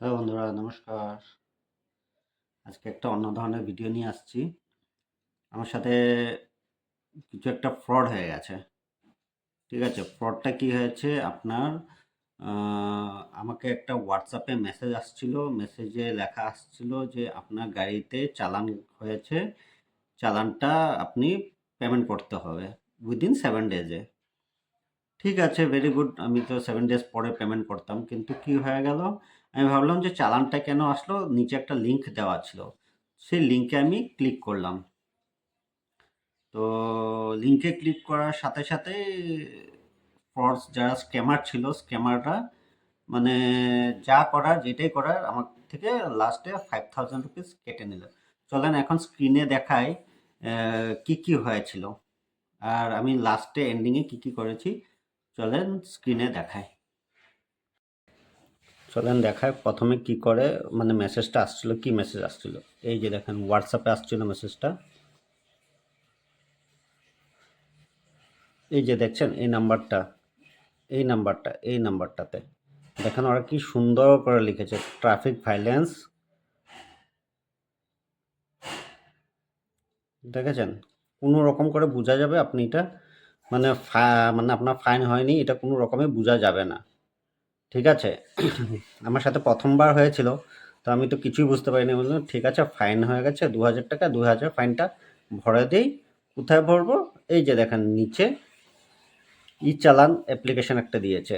Hello বন্ধুরা, নমস্কার। আজকে একটা অন্য ধরনের ভিডিও নিয়ে আসছি। আমার সাথে কিছু একটা ফ্রড হয়ে গেছে। ঠিক আছে, ফ্রডটা কি হয়েছে আপনার, আমাকে একটা হোয়াটসঅ্যাপে মেসেজ আসছিল। মেসেজে লেখা আসছিল যে আপনার গাড়িতে চালান হয়েছে, চালানটা আপনি পেমেন্ট করতে হবে উইদিন 7 ডেজে। ঠিক আছে, ভেরি গুড। আমি তো 7 ডেজ পরে পেমেন্ট করতাম, কিন্তু কি হয়ে গেল, আমি ভাবলাম যে চালানটা কেন আসলো, নিচে একটা লিংক দেওয়া ছিল, সেই লিংকে আমি ক্লিক করলাম। তো লিংকে ক্লিক করার সাথে সাথে ফ্রডস যারা স্ক্যামার ছিল, স্ক্যামাররা মানে যা করার যেটাই করার আমার থেকে লাস্টে 5000 রুপিস কেটে নিল। চলেন এখন স্ক্রিনে দেখাই কি কি হয়েছিল, আর আমি লাস্টে এন্ডিংয়ে কি কি করেছি। চলেন স্ক্রিনে দেখাই। চলেন দেখায় প্রথমে কি করে, মানে মেসেজটা আসছিল, কি মেসেজ আসছিল। এই যে দেখেন, হোয়াটসঅ্যাপে আসছিল মেসেজটা। এই যে দেখছেন, এই নাম্বারটাতে দেখেন ওরা কি সুন্দর করে লিখেছে, ট্রাফিক ভাইলেন্স। দেখেছেন, কোনো রকম করে বোঝা যাবে আপনি এটা, মানে মানে আপনার ফাইন হয়নি, এটা কোনো রকমে বোঝা যাবে না। ঠিক আছে। আমার সাথে প্রথমবার হয়েছিল, তো আমি তো কিছুই বুঝতে পারিনি। বললাম ঠিক আছে, ফাইন হয়ে গেছে 2000 টাকা, 2000 ফাইনটা ভরে দিই। কোথায় ভরবো? এই যে দেখেন নিচে ই চালান অ্যাপ্লিকেশন একটা দিয়েছে।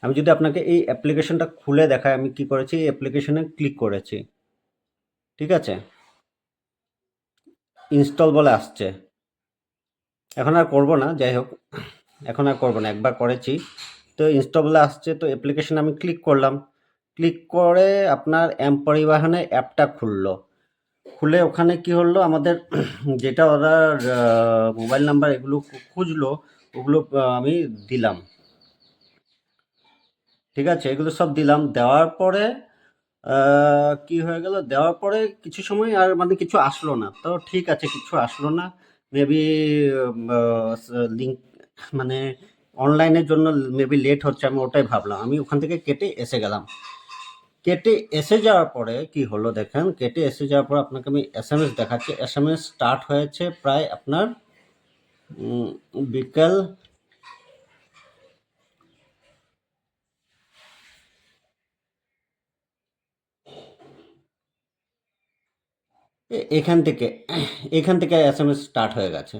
আমি যদি আপনাকে এই অ্যাপ্লিকেশনটা খুলে দেখাই, আমি কি করেছি, এই অ্যাপ্লিকেশনে ক্লিক করেছি। ঠিক আছে, ইনস্টল বলে আসছে। এখন আর করব না, যাই হোক, এখন আর করব না, একবার করেছি। তো ইনস্টল বলে আসছে, তো অ্যাপ্লিকেশন আমি ক্লিক করলাম। ক্লিক করে আপনার এম পরিবহনের অ্যাপটা খুললো। খুলে ওখানে কি হলো, আমাদের যেটা ওরা মোবাইল নাম্বার এগুলো খুঁজলো, ওগুলো আমি দিলাম। ঠিক আছে, এগুলো সব দিলাম। দেওয়ার পরে কি হয়ে গেল, দেওয়ার পরে কিছু সময় আর মানে কিছু আসলো না। তো ঠিক আছে, কিছু আসলো না, মেবি লিঙ্ক মানে অনলাইনের জন্য মেবি লেট হচ্ছে, আমি ওটাই ভাবলাম। আমি ওখান থেকে কেটে এসে গেলাম। কেটে এসে যাওয়ার পরে কি হলো দেখেন, কেটে এসে যাওয়ার পর আপনাকে আমি এসএমএস দেখাচ্ছি। এসএমএস স্টার্ট হয়েছে প্রায় আপনার বিকেল এখান থেকে এসএমএস স্টার্ট হয়ে গেছে।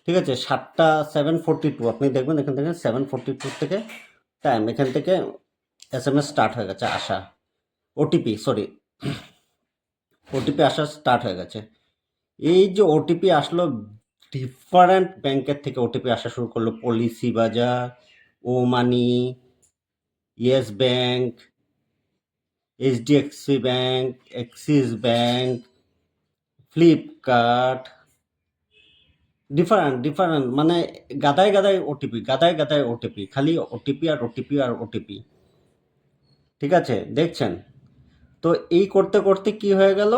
ঠিক আছে, 7:42 আপনি দেখবেন, এখান থেকে 7:42 থেকে টাইম, এখান থেকে এসএমএস স্টার্ট হয়ে গেছে আসা। ওটিপি, সরি, ওটিপি আসা স্টার্ট হয়ে গেছে। এই যে ওটিপি আসলো, ডিফারেন্ট ব্যাংকের থেকে ওটিপি আসা শুরু করলো। পলিসি বাজার, ও money, yes bank, HDFC bank, Axis bank, Flipkart, different different, মানে গাদায় গাদায় ওটিপি, গাদায় গাদায় ওটিপি, খালি ওটিপি আর ওটিপি আর ওটিপি। ঠিক আছে, দেখছেন। তো এই করতে করতে কি হয়ে গেল,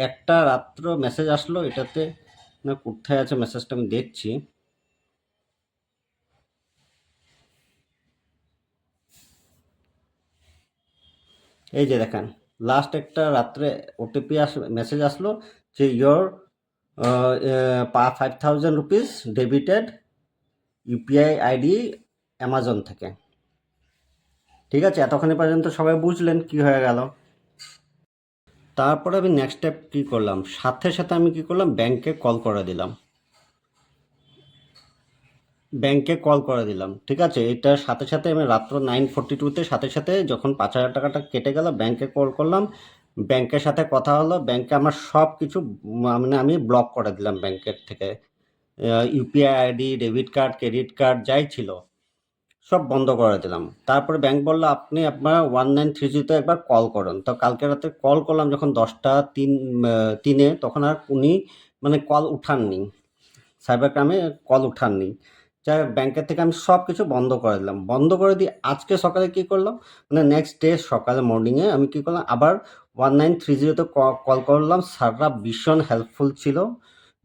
একটা রাত্র মেসেজ আসলো এটাতে, না কোথায় আছে মেসেজটা, আমি দেখছি। এই যে দেখেন, লাস্ট একটা রাত্রে ওটিপি মেসেজ আসলো যে your 5000 rupees debited, UPI ID Amazon থেকে। ঠিক আছে, এতক্ষণ পর্যন্ত সবাই বুঝলেন কি হয়ে গেল। তারপরে আমি নেক্সট স্টেপ কী করলাম, সাথে সাথে আমি কি করলাম, ব্যাংকে কল করে দিলাম। ঠিক আছে, এটার সাথে সাথে আমি রাত্র 9:42-তে সাথে সাথে যখন 5000 টাকাটা কেটে গেল, ব্যাংকে কল করলাম। ব্যাংকের সাথে কথা হলো, ব্যাংকে আমার সব কিছু মানে আমি ব্লক করে দিলাম ব্যাংকের থেকে। UPI ID, debit card, credit card যাই ছিল সব বন্ধ করে দিলাম। তারপরে ব্যাংক বললো আপনি আপনার 1930-তে একবার কল করুন। তো কালকে রাতে কল করলাম যখন 10টা 3 তখন আর উনি মানে কল উঠাননি, সাইবার ক্রাইমে কল উঠাননি। যাই হোক, ব্যাংকের থেকে আমি সব কিছু বন্ধ করে দিলাম। বন্ধ করে দিয়ে আজকে সকালে কি করলাম, মানে নেক্সট ডে সকালে মর্নিংয়ে আমি কি করলাম, আবার 1930-তে কল করলাম। স্যাররা ভীষণ হেল্পফুল ছিল।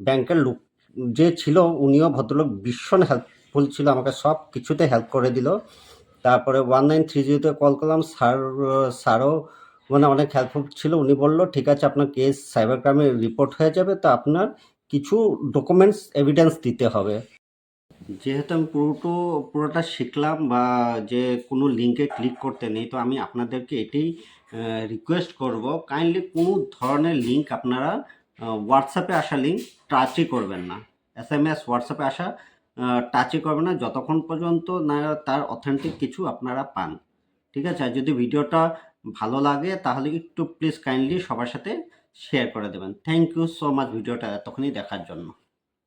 ব্যাংকের লোক যে ছিল উনিও ভদ্রলোক ভীষণ হেল্পফুল ছিল, আমাকে সব কিছুতে হেল্প করে দিল। তারপরে 1930-তে কল করলাম, স্যারও মানে অনেক হেল্পফুল ছিল। উনি বলল, ঠিক আছে আপনার কেস সাইবার ক্রাইমে রিপোর্ট হয়ে যাবে, তো আপনার কিছু ডকুমেন্টস এভিডেন্স দিতে হবে। যেহেতু আমি পুরোটা শিখলাম বা যে কোনো লিঙ্কে ক্লিক করতে নেই, তো আমি আপনাদেরকে এটাই রিকোয়েস্ট করব, কাইন্ডলি কোনো ধরনের লিঙ্ক আপনারা হোয়াটসঅ্যাপে আসা লিঙ্ক টাচই করবেন না। SMS হোয়াটসঅ্যাপে আসা টাচই করবেন না যতক্ষণ পর্যন্ত না তার অথেন্টিক কিছু আপনারা পান। ঠিক আছে? আর যদি ভিডিওটা ভালো লাগে তাহলে একটু প্লিজ কাইন্ডলি সবার সাথে শেয়ার করে দেবেন। থ্যাংক ইউ সো মাচ ভিডিওটা এতক্ষণই দেখার জন্য।